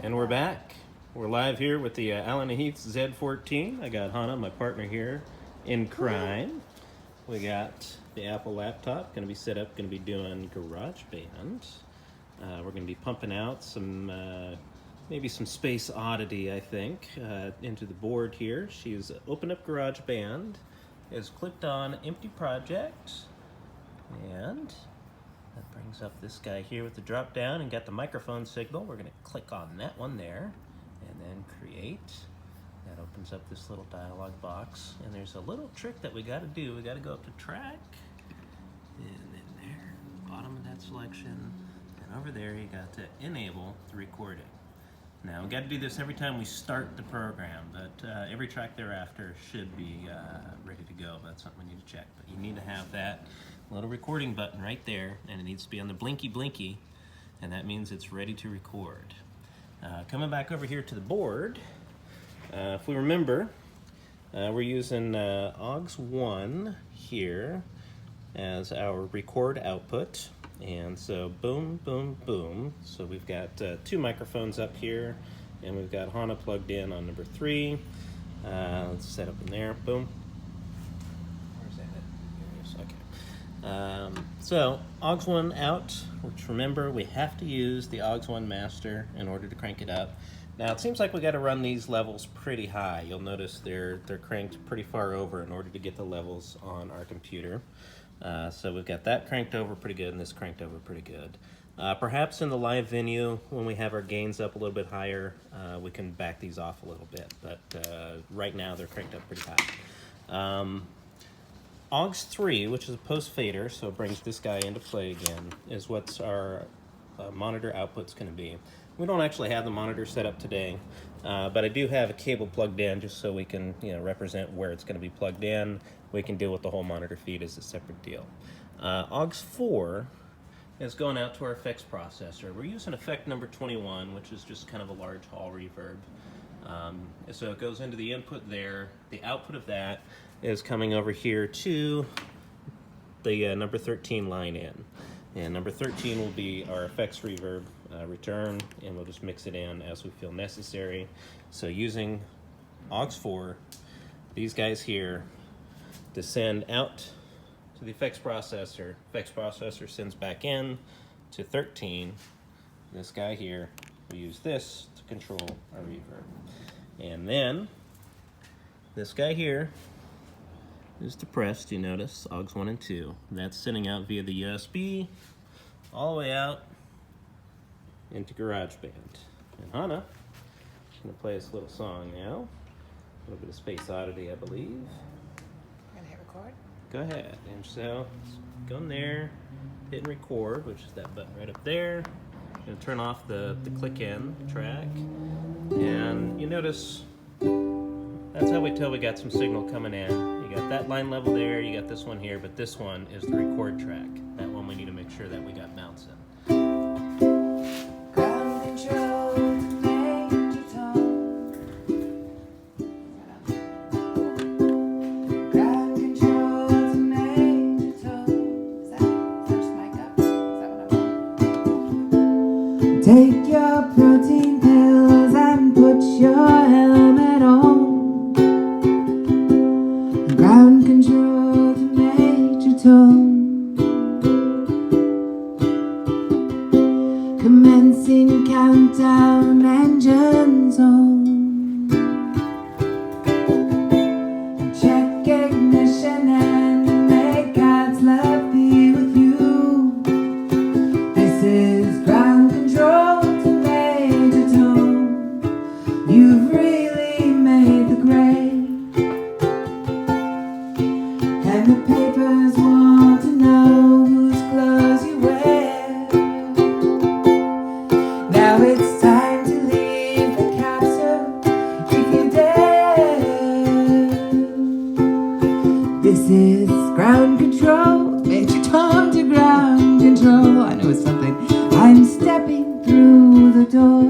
And we're back. We're live here with the Allen & Heath Z14. I got Hannah, my partner here in crime. We got the Apple laptop, going to be set up, going to be doing GarageBand. We're going to be pumping out some, maybe some Space Oddity, I think, into the board here. She's opened up GarageBand, has clicked on Empty Project, and that brings up this guy here with the drop down and got the microphone signal. We're going to click on that one there and then create. That opens up this little dialog box, and there's a little trick that we got to do. We got to go up to track, and then there, bottom of that selection, and over there you got to enable the recording. Now we got to do this every time we start the program, but every track thereafter should be ready to go. That's something we need to check, but you need to have that little recording button right there, and it needs to be on the blinky, and that means it's ready to record. Coming back over here to the board, if we remember, we're using AUX1 here as our record output, and so boom, boom, boom. So we've got two microphones up here, and we've got Hannah plugged in on number 3. Let's set up in there, boom. Where's that? There it is, okay. So AUX1 out, which remember we have to use the AUX1 master in order to crank it up. Now it seems like we got to run these levels pretty high. You'll notice they're cranked pretty far over in order to get the levels on our computer. So we've got that cranked over pretty good and this cranked over pretty good. Perhaps in the live venue, when we have our gains up a little bit higher, we can back these off a little bit, but right now they're cranked up pretty high. AUX3, which is a post fader, so it brings this guy into play again, is what our monitor output's going to be. We don't actually have the monitor set up today, but I do have a cable plugged in just so we can, represent where it's going to be plugged in. We can deal with the whole monitor feed as a separate deal. AUX4 is going out to our effects processor. We're using effect number 21, which is just kind of a large hall reverb. So it goes into the input there. The output of that is coming over here to the number 13 line in. And number 13 will be our effects reverb return, and we'll just mix it in as we feel necessary. So using AUX4, these guys here, to send out to the effects processor sends back in to 13. This guy here, we use this to control our reverb. And then this guy here is depressed, you notice, AUX1 and 2. That's sending out via the USB all the way out into GarageBand. And Hannah is going to play this little song now. A little bit of Space Oddity, I believe. I'm going to hit record. Go ahead. And so, go in there, hit record, which is that button right up there. I'm going to turn off the click in track. And you notice that's how we tell we got some signal coming in. You got that line level there, you got this one here, but this one is the record track. That one we need to make sure that we got bouncing. Ground control to Major Tom. Ground control to Major Tom. Is that first mic up? Is that what I'm on? Take your protein pills and put your helmet on. Ground control to Major Tom. Commencing countdown, engines on. Check ignition and may God's love be with you. This is ground control to Major Tom. You've really made the grade. And the papers want to know whose clothes you wear. Now it's time to leave the capsule if you dare. This is ground control, Major Tom to ground control. I know it's something. I'm stepping through the door,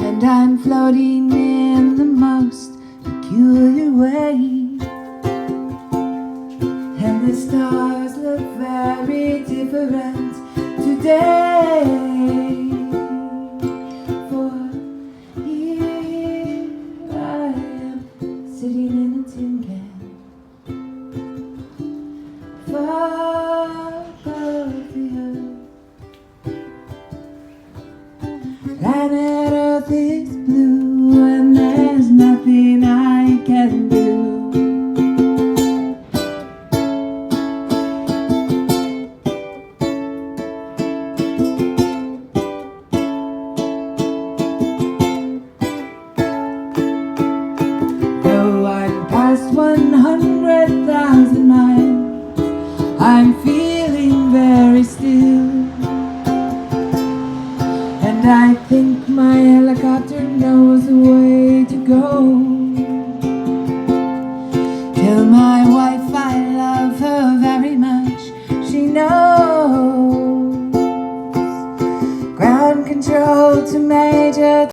and I'm floating in the most peculiar way. And the stars look very different today. can do. Though I'm past 100,000 miles, I'm feeling very still, and I think my helicopter knows the way to go. Tell my wife I love her very much, she knows. Ground control to Major